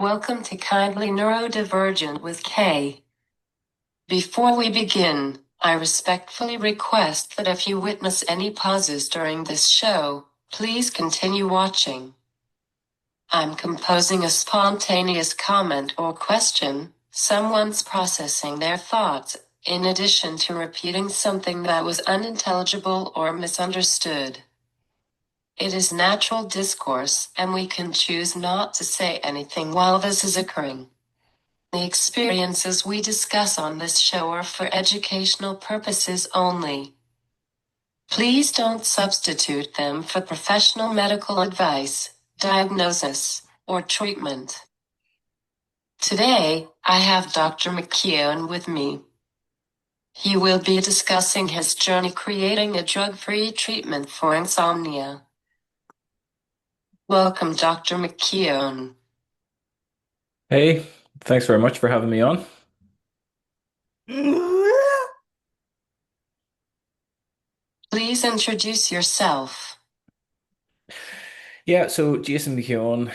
Welcome to Kindly Neurodivergent with Kay. Before we begin, I respectfully request that if you witness any pauses during this show, please continue watching. I'm composing a spontaneous comment or question, someone's processing their thoughts, in addition to repeating something that was unintelligible or misunderstood. It is natural discourse, and we can choose not to say anything while this is occurring. The experiences we discuss on this show are for educational purposes only. Please don't substitute them for professional medical advice, diagnosis, or treatment. Today, I have Dr. McKeown with me. He will be discussing his journey creating a drug-free treatment for insomnia. Welcome, Dr. McKeown. Hey, thanks very much for having me on. Please introduce yourself. Yeah, so Jason McKeown,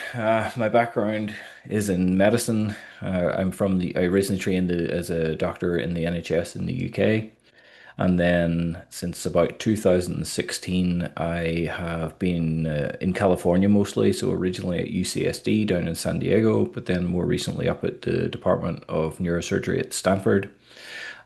my background is in medicine. I originally trained as a doctor in the NHS in the UK. And then since about 2016, I have been in California mostly. So originally at UCSD down in San Diego, but then more recently up at the Department of Neurosurgery at Stanford.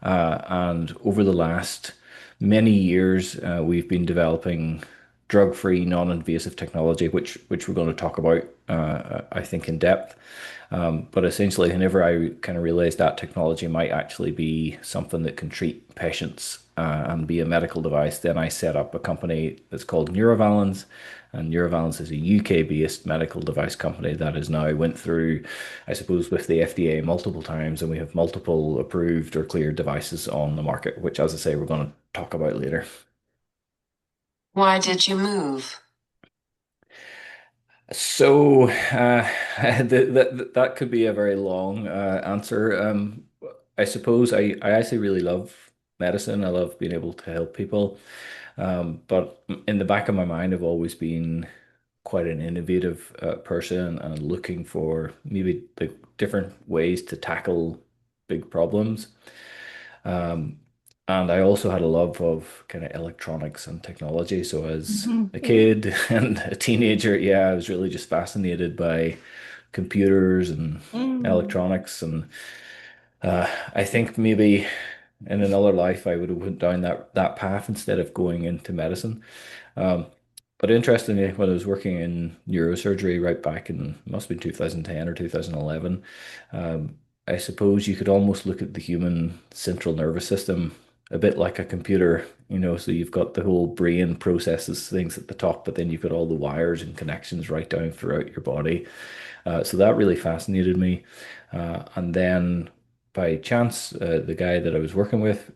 And over the last many years, we've been developing drug-free, non-invasive technology, which we're going to talk about, I think, in depth. But essentially, whenever I kind of realized that technology might actually be something that can treat patients and be a medical device, then I set up a company that's called Neurovalens. And Neurovalens is a UK-based medical device company that has now went through, I suppose, with the FDA multiple times, and we have multiple approved or cleared devices on the market, which, as I say, we're going to talk about later. Why did you move? So that could be a very long answer. I suppose I actually really love medicine. I love being able to help people. But in the back of my mind, I've always been quite an innovative person and looking for maybe the different ways to tackle big problems. Um, and I also had a love of kind of electronics and technology. So as a kid and a teenager, yeah, I was really just fascinated by computers and electronics. And I think maybe in another life I would have went down that path instead of going into medicine. Um, but interestingly, when I was working in neurosurgery right back in must have been 2010 or 2011, I suppose you could almost look at the human central nervous system a bit like a computer, so you've got the whole brain processes things at the top, but then you've got all the wires and connections right down throughout your body. So that really fascinated me. And then by chance, the guy that I was working with,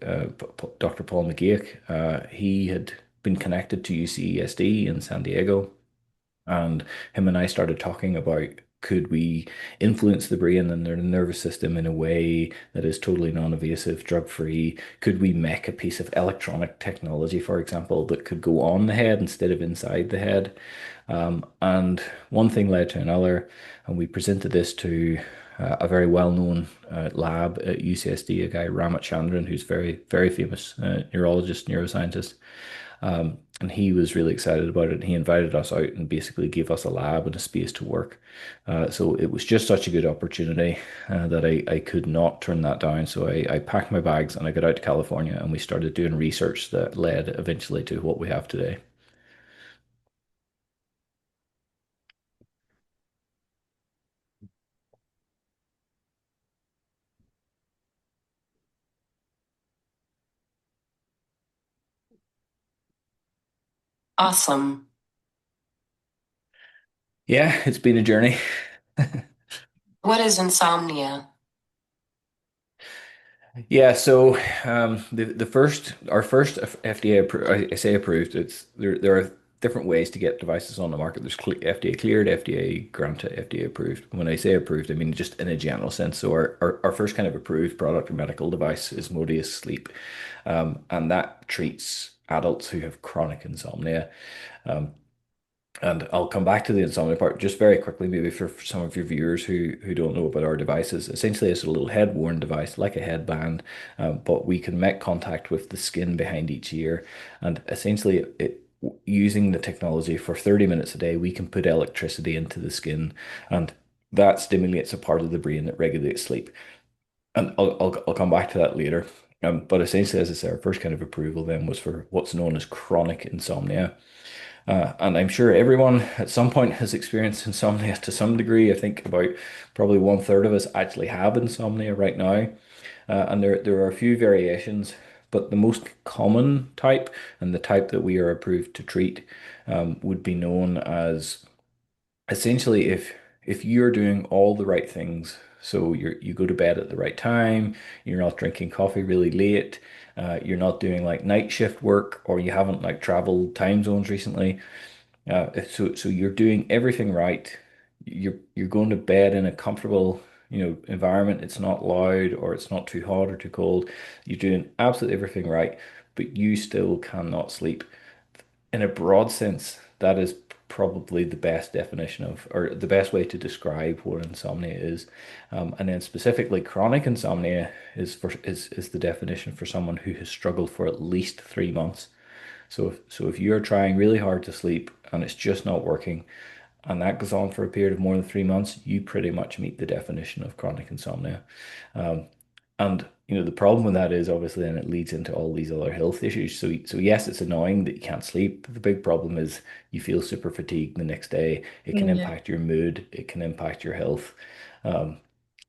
Dr. Paul McGeown, he had been connected to UCSD in San Diego, and him and I started talking about could we influence the brain and the nervous system in a way that is totally non-invasive, drug-free? Could we make a piece of electronic technology, for example, that could go on the head instead of inside the head? And one thing led to another, and we presented this to a very well-known lab at UCSD, a guy Ramit Chandran, who's very, very famous neurologist, neuroscientist. And he was really excited about it. He invited us out and basically gave us a lab and a space to work. So it was just such a good opportunity that I could not turn that down. So I packed my bags and I got out to California and we started doing research that led eventually to what we have today. Awesome. Yeah, it's been a journey. What is insomnia? Yeah, so the first our first FDA I say approved. It's there are different ways to get devices on the market. There's FDA cleared, FDA granted, FDA approved. When I say approved, I mean just in a general sense. So our first kind of approved product or medical device is Modius Sleep, and that treats adults who have chronic insomnia. And I'll come back to the insomnia part just very quickly, maybe for some of your viewers who don't know about our devices. Essentially, it's a little head-worn device, like a headband, but we can make contact with the skin behind each ear. And essentially, using the technology for 30 minutes a day, we can put electricity into the skin, and that stimulates a part of the brain that regulates sleep. And I'll come back to that later. But essentially, as I said, our first kind of approval then was for what's known as chronic insomnia. And I'm sure everyone at some point has experienced insomnia to some degree. I think about probably one third of us actually have insomnia right now. And there are a few variations, but the most common type and the type that we are approved to treat would be known as essentially if you're doing all the right things, so you go to bed at the right time, you're not drinking coffee really late, you're not doing like night shift work, or you haven't like traveled time zones recently. So you're doing everything right. You're going to bed in a comfortable, environment. It's not loud or it's not too hot or too cold. You're doing absolutely everything right, but you still cannot sleep. In a broad sense, that is probably the best definition of, or the best way to describe what insomnia is. And then specifically, chronic insomnia is the definition for someone who has struggled for at least 3 months. So if you're trying really hard to sleep and it's just not working, and that goes on for a period of more than 3 months, you pretty much meet the definition of chronic insomnia. Um, and the problem with that is obviously then it leads into all these other health issues. So yes, it's annoying that you can't sleep. The big problem is you feel super fatigued the next day. It can Yeah. impact your mood. It can impact your health. Um,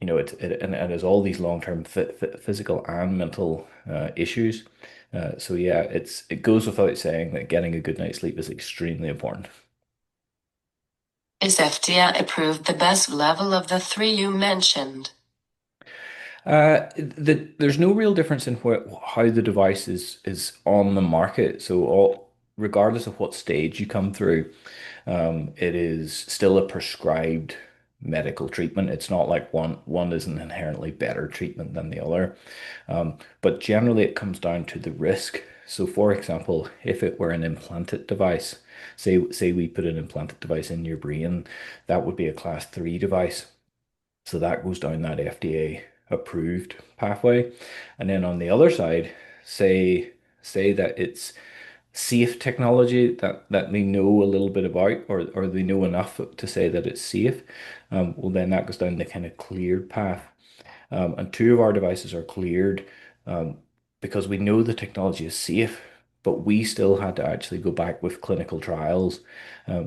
and there's all these long-term physical and mental issues. So yeah, it goes without saying that getting a good night's sleep is extremely important. Is FDA approved the best level of the three you mentioned? There's no real difference in how the device is on the market. So regardless of what stage you come through, it is still a prescribed medical treatment. It's not like one is an inherently better treatment than the other. But generally it comes down to the risk. So for example, if it were an implanted device, say we put an implanted device in your brain, that would be a class 3 device. So that goes down that FDA approved pathway. And then on the other side, say that it's safe technology that they know a little bit about, or they know enough to say that it's safe. Well, then that goes down the kind of cleared path. And two of our devices are cleared um, because we know the technology is safe, but we still had to actually go back with clinical trials.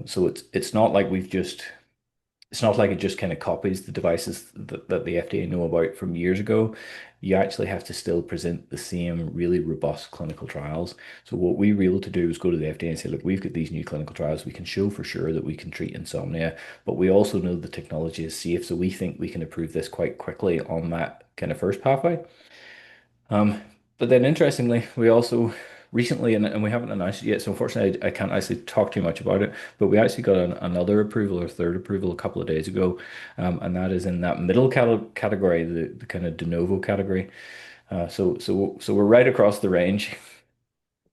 So it's not like it just kind of copies the devices that the FDA know about from years ago. You actually have to still present the same really robust clinical trials. So what we were able to do is go to the FDA and say, look, we've got these new clinical trials. We can show for sure that we can treat insomnia, but we also know the technology is safe. So we think we can approve this quite quickly on that kind of first pathway. Um, but then interestingly, we also recently, and we haven't announced it yet, so unfortunately I can't actually talk too much about it, but we actually got another approval or third approval a couple of days ago, and that is in that middle category, the kind of de novo category. So we're right across the range.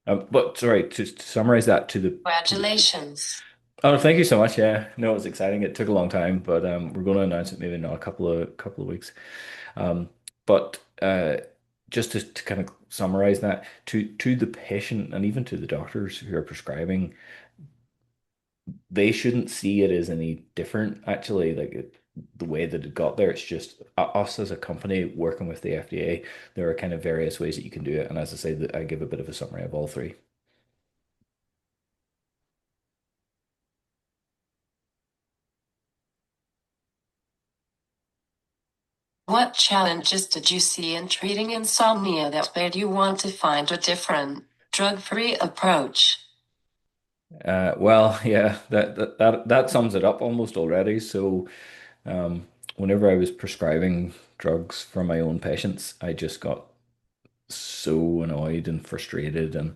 But sorry, to summarize that to the Congratulations. oh, thank you so much. Yeah, no, it was exciting. It took a long time, but we're going to announce it maybe in a couple of weeks. But just to kind of summarize that to the patient and even to the doctors who are prescribing, they shouldn't see it as any different. Actually, the way that it got there, it's just us as a company working with the FDA. There are kind of various ways that you can do it, and as I say, I give a bit of a summary of all three. What challenges did you see in treating insomnia that made you want to find a different, drug-free approach? Well, yeah, that sums it up almost already. So. Whenever I was prescribing drugs for my own patients, I just got so annoyed and frustrated, and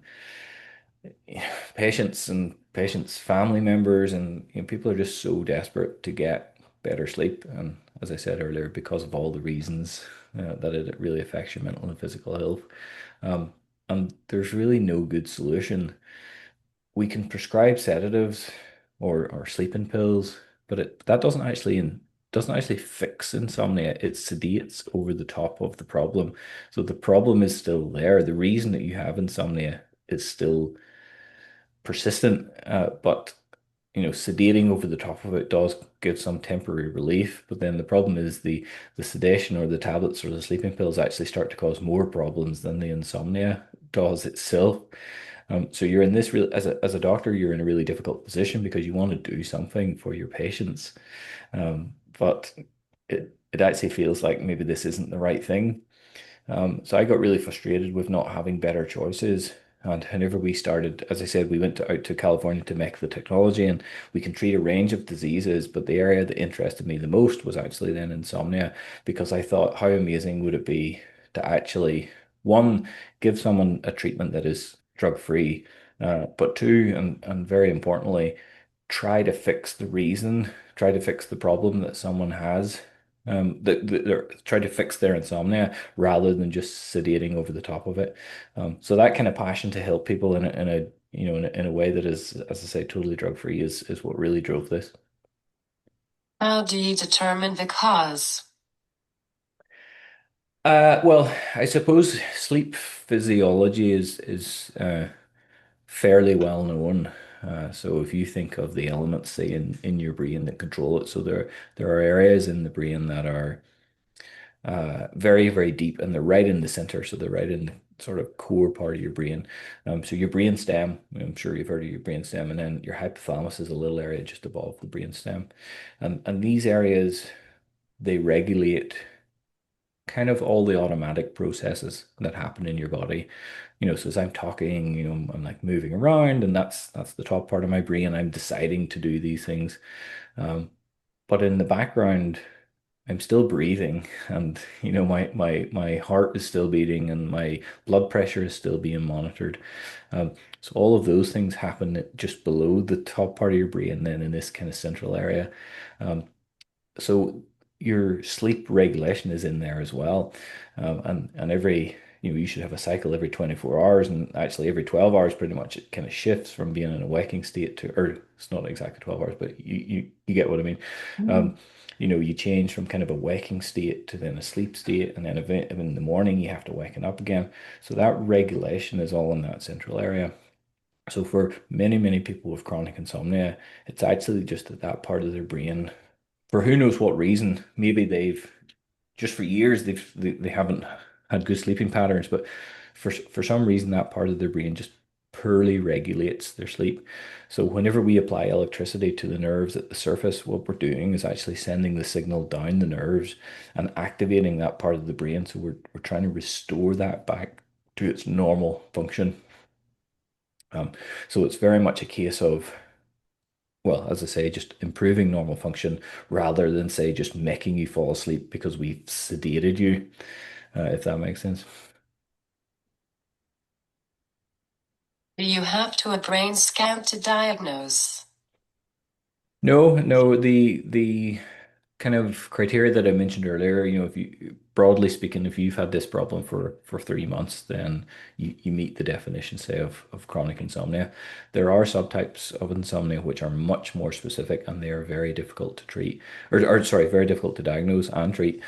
patients' family members and people are just so desperate to get better sleep. And as I said earlier, because of all the reasons that it really affects your mental and physical health, um, and there's really no good solution. We can prescribe sedatives, or sleeping pills, but that doesn't actually fix insomnia. It sedates over the top of the problem. So the problem is still there. The reason that you have insomnia is still persistent, but sedating over the top of it does give some temporary relief. But then the problem is the sedation or the tablets or the sleeping pills actually start to cause more problems than the insomnia does itself. So you're in this real as a doctor, you're in a really difficult position because you want to do something for your patients, but it actually feels like maybe this isn't the right thing. So I got really frustrated with not having better choices. And whenever we started, as I said, we went out to California to make the technology, and we can treat a range of diseases. But the area that interested me the most was actually then insomnia, because I thought, how amazing would it be to actually, one, give someone a treatment that is drug-free, but two, and very importantly, try to fix the problem that someone has, that they're try to fix their insomnia rather than just sedating over the top of it. So that kind of passion to help people in a way that is, as I say, totally drug free is what really drove this. How do you determine the cause? Well, I suppose sleep physiology is fairly well known. So if you think of the elements, say in your brain that control it, so there are areas in the brain that are very, very deep, and they're right in the center. So they're right in the sort of core part of your brain. So your brain stem, I'm sure you've heard of your brain stem, and then your hypothalamus is a little area just above the brain stem. And these areas, they regulate kind of all the automatic processes that happen in your body. So as I'm talking, I'm like moving around, and that's the top part of my brain. I'm deciding to do these things. Um, but in the background, I'm still breathing, and my heart is still beating, and my blood pressure is still being monitored. So all of those things happen just below the top part of your brain, then in this kind of central area. Um, so your sleep regulation is in there as well. And you should have a cycle every 24 hours, and actually every 12 hours pretty much it kind of shifts from being in a waking state to, or it's not exactly 12 hours, but you get what I mean. Um, you change from kind of a waking state to then a sleep state, and then in the morning you have to waken up again. So that regulation is all in that central area. So for many, many people with chronic insomnia, it's actually just that part of their brain, for who knows what reason. Maybe they've just for years they haven't had good sleeping patterns, but for some reason that part of their brain just poorly regulates their sleep. So whenever we apply electricity to the nerves at the surface, what we're doing is actually sending the signal down the nerves and activating that part of the brain. So we're trying to restore that back to its normal function. Um, so it's very much a case of, well, as I say, just improving normal function rather than say just making you fall asleep because we've sedated you, if that makes sense. Do you have to a brain scan to diagnose? No, no, the kind of criteria that I mentioned earlier, if you broadly speaking, if you've had this problem for 3 months, then you meet the definition, say, of chronic insomnia. There are subtypes of insomnia which are much more specific, and they are very difficult to treat, or sorry, very difficult to diagnose and treat.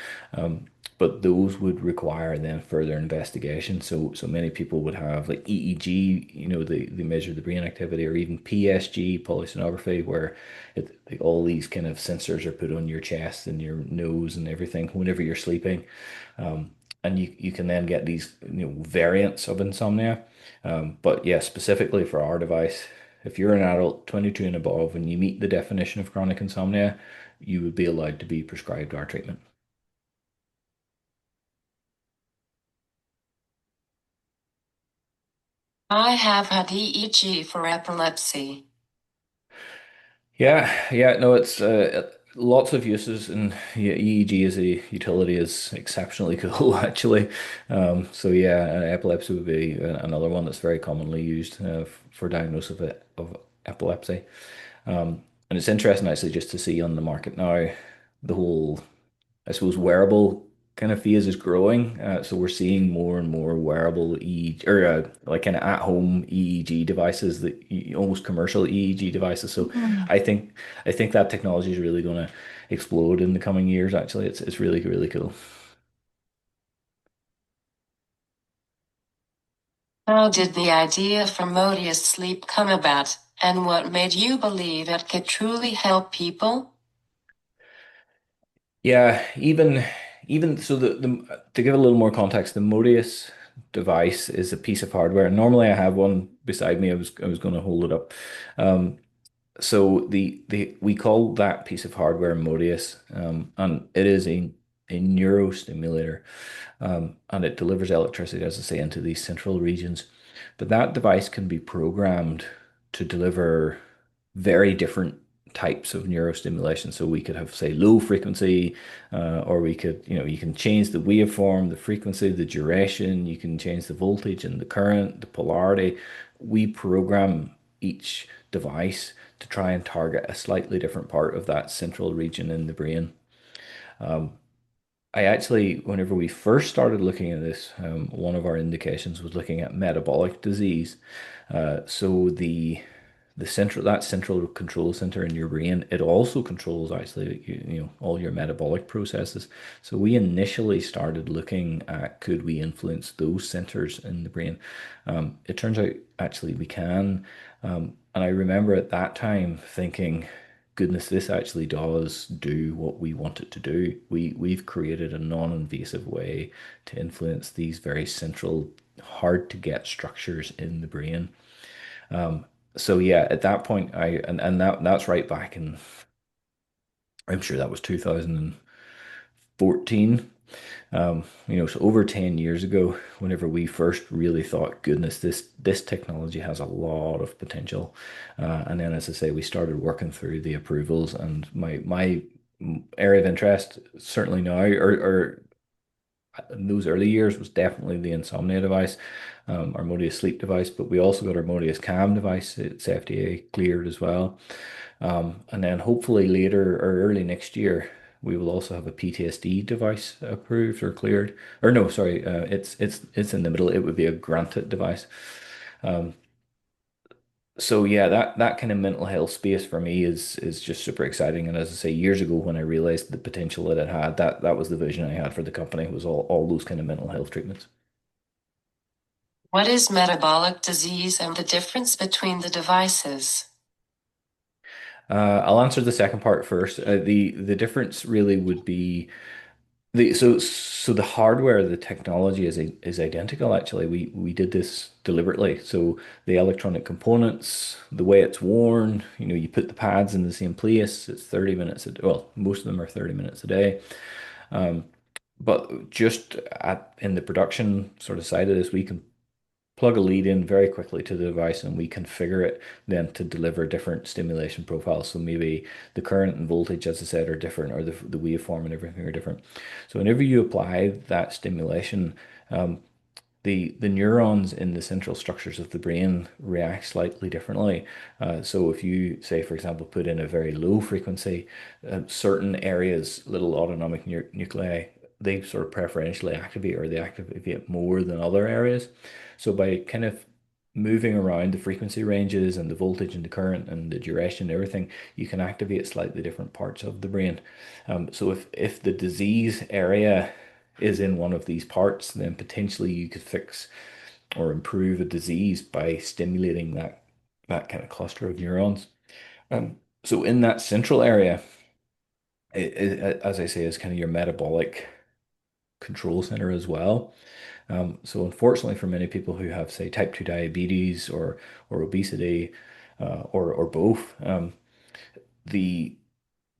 But those would require then further investigation. So many people would have like EEG, they measure the brain activity, or even PSG, polysomnography, where like all these kind of sensors are put on your chest and your nose and everything whenever you're sleeping. And you can then get these variants of insomnia. But yeah, specifically for our device, if you're an adult 22 and above and you meet the definition of chronic insomnia, you would be allowed to be prescribed our treatment. I have had EEG for epilepsy. Yeah, no, it's lots of uses, and yeah, EEG as a utility is exceptionally cool, actually. So yeah, epilepsy would be another one that's very commonly used for diagnosis of epilepsy. And it's interesting actually just to see on the market now the whole, I suppose, wearable kind of phase is growing. So we're seeing more and more wearable EEG or like kind of at-home EEG devices that almost commercial EEG devices. So Hmm. I think I think that technology is really going to explode in the coming years. Actually, it's really really cool. How did the idea for Modius Sleep come about, and what made you believe it could truly help people? Yeah, even so the to give a little more context, the Modius device is a piece of hardware. Normally I have one beside me. I was going to hold it up. Um, so the we call that piece of hardware Modius, and it is a neurostimulator, and it delivers electricity, as I say, into these central regions. But that device can be programmed to deliver very different types of neurostimulation. So we could have, say, low frequency, or we could, you can change the waveform, the frequency, the duration, you can change the voltage and the current, the polarity. We program each device to try and target a slightly different part of that central region in the brain. I actually, whenever we first started looking at this, one of our indications was looking at metabolic disease. So the central that central control center in your brain, it also controls actually all your metabolic processes. So we initially started looking at could we influence those centers in the brain. It turns out actually we can. And I remember at that time thinking, goodness, this actually does do what we want it to do. We've created a non-invasive way to influence these very central, hard to get structures in the brain. So yeah, at that point, and that's right back in, I'm sure that was 2014. So over 10 years ago, whenever we first really thought, goodness, this technology has a lot of potential. And then, as I say, we started working through the approvals, and my area of interest certainly now, or in those early years, was definitely the Insomnia device, our Modius Sleep device, but we also got our Modius Calm device. It's FDA cleared as well. And then hopefully later or early next year, we will also have a PTSD device approved or cleared. Or no, sorry, it's in the middle. It would be a granted device. So yeah, that kind of mental health space for me is just super exciting. And as I say, years ago when I realized the potential that it had, that was the vision I had for the company, was all those kind of mental health treatments. What is metabolic disease and the difference between the devices? I'll answer the second part first. The difference really would be so the hardware, the technology is identical actually. We did this deliberately. So the electronic components, the way it's worn, you put the pads in the same place. It's 30 minutes well, most of them are 30 minutes a day. But just in the production sort of side of this, we can plug a lead in very quickly to the device and we configure it then to deliver different stimulation profiles. So maybe the current and voltage, as I said, are different, or the waveform and everything are different. So whenever you apply that stimulation, the neurons in the central structures of the brain react slightly differently. So if you say, for example, put in a very low frequency, certain areas, little autonomic nuclei, they sort of preferentially activate, or they activate more than other areas. So by kind of moving around the frequency ranges and the voltage and the current and the duration and everything, you can activate slightly different parts of the brain. So if the disease area is in one of these parts, then potentially you could fix or improve a disease by stimulating that kind of cluster of neurons. So in that central area, as I say, is kind of your metabolic control center as well. So unfortunately, for many people who have, say, type 2 diabetes or obesity, or both, the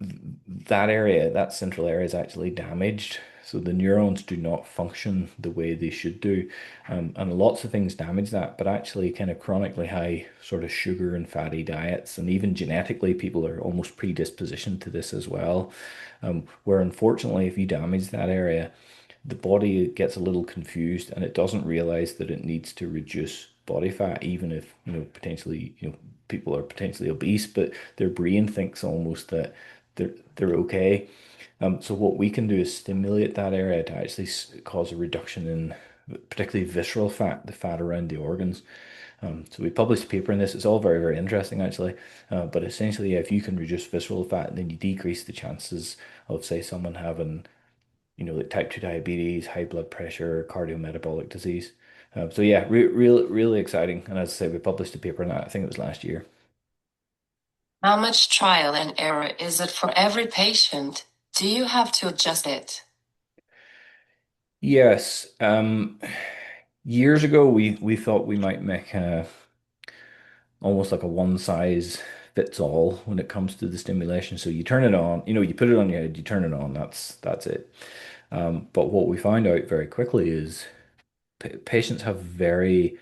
that area, that central area, is actually damaged. So the neurons do not function the way they should do. And lots of things damage that, but actually, kind of chronically high sort of sugar and fatty diets, and even genetically, people are almost predispositioned to this as well. Where unfortunately, if you damage that area, the body gets a little confused and it doesn't realize that it needs to reduce body fat, even if, potentially, people are potentially obese, but their brain thinks almost that they're okay. So what we can do is stimulate that area to actually cause a reduction in particularly visceral fat, the fat around the organs. So we published a paper in this. It's all very, very interesting actually. But essentially, if you can reduce visceral fat, then you decrease the chances of, say, someone having, like type 2 diabetes, high blood pressure, cardiometabolic disease. So yeah, really exciting. And as I say, we published a paper on that. I think it was last year. How much trial and error is it for every patient? Do you have to adjust it? Yes. Years ago, we thought we might make almost like a one size fits all when it comes to the stimulation. So you turn it on, you put it on your head, you turn it on. That's it. But what we found out very quickly is patients have very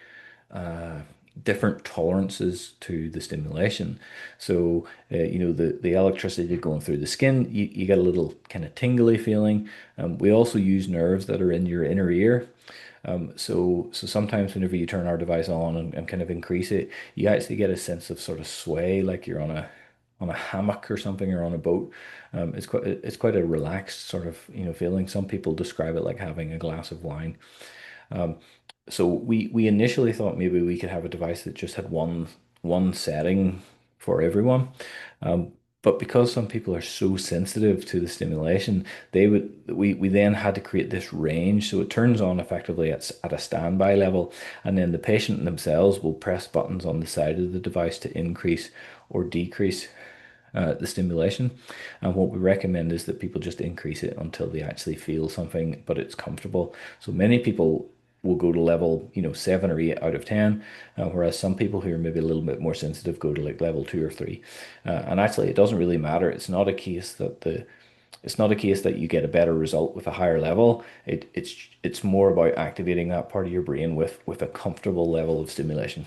uh, different tolerances to the stimulation. So, the electricity going through the skin, you get a little kind of tingly feeling. We also use nerves that are in your inner ear. So sometimes whenever you turn our device on and kind of increase it, you actually get a sense of sort of sway, like you're on a hammock or something or on a boat. It's quite a relaxed sort of feeling. Some people describe it like having a glass of wine. Um, so we initially thought maybe we could have a device that just had one setting for everyone. Um, but because some people are so sensitive to the stimulation, we then had to create this range. So it turns on effectively at a standby level, and then the patient themselves will press buttons on the side of the device to increase or decrease the stimulation. And what we recommend is that people just increase it until they actually feel something, but it's comfortable. So many people will go to level, 7 or 8 out of 10, whereas some people who are maybe a little bit more sensitive go to like level 2 or 3. And actually, it doesn't really matter. It's not a case that you get a better result with a higher level. It's more about activating that part of your brain with a comfortable level of stimulation.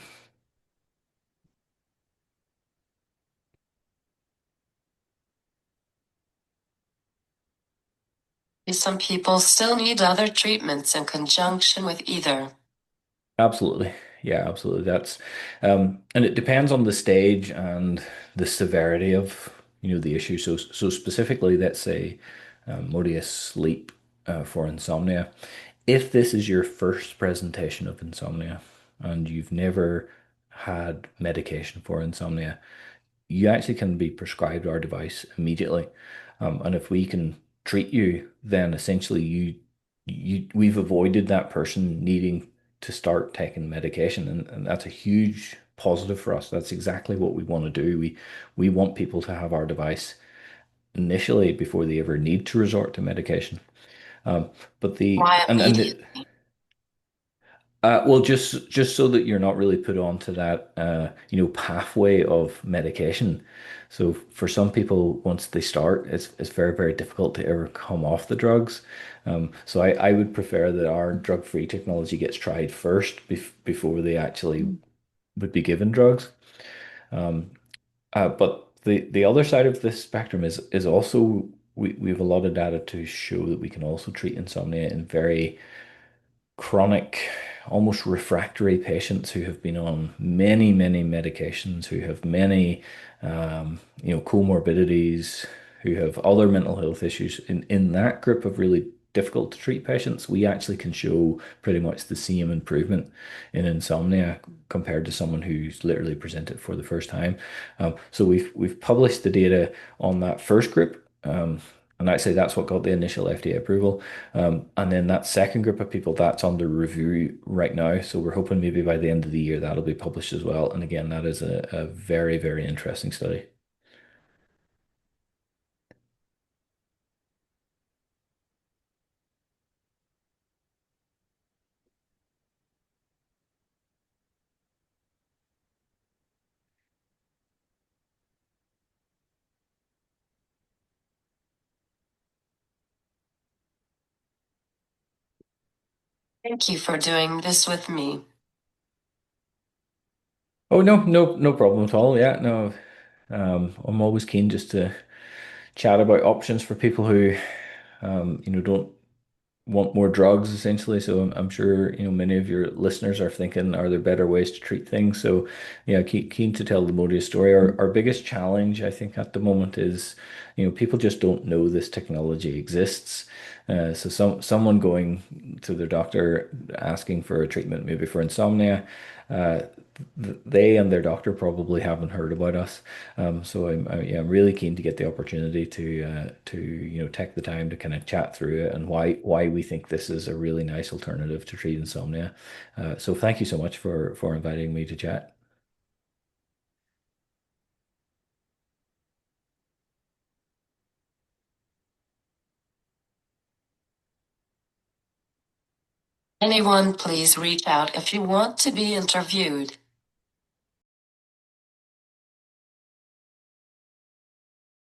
Some people still need other treatments in conjunction with either. Absolutely. Yeah, absolutely. And it depends on the stage and the severity of, the issue. So specifically, let's say, Modia sleep for insomnia. If this is your first presentation of insomnia and you've never had medication for insomnia, you actually can be prescribed our device immediately. And if we can treat you, then essentially we've avoided that person needing to start taking medication, and that's a huge positive for us. That's exactly what we want to do. We want people to have our device initially before they ever need to resort to medication. Um, but the Why and the, immediately? well, just so that you're not really put onto that pathway of medication. So for some people, once they start, it's very, very difficult to ever come off the drugs. So I would prefer that our drug-free technology gets tried first before they actually would be given drugs. Um, but the other side of this spectrum is also we have a lot of data to show that we can also treat insomnia in very chronic, almost refractory patients who have been on many, many medications, who have many, comorbidities, who have other mental health issues. In that group of really difficult to treat patients, we actually can show pretty much the same improvement in insomnia compared to someone who's literally presented for the first time. So we've published the data on that first group. And actually, that's what got the initial FDA approval. And then that second group of people, that's under review right now. So we're hoping maybe by the end of the year that'll be published as well. And again, that is a very, very interesting study. Thank you for doing this with me. Oh no, no problem at all. Yeah, no, I'm always keen just to chat about options for people who, don't want more drugs essentially. So I'm sure, many of your listeners are thinking, are there better ways to treat things? So yeah, keen to tell the Modia story. Our biggest challenge, I think, at the moment is, people just don't know this technology exists. So someone going to their doctor asking for a treatment, maybe for insomnia, uh, they and their doctor probably haven't heard about us. So yeah, I'm really keen to get the opportunity to take the time to kind of chat through it and why we think this is a really nice alternative to treat insomnia. So thank you so much for inviting me to chat. Anyone please reach out if you want to be interviewed.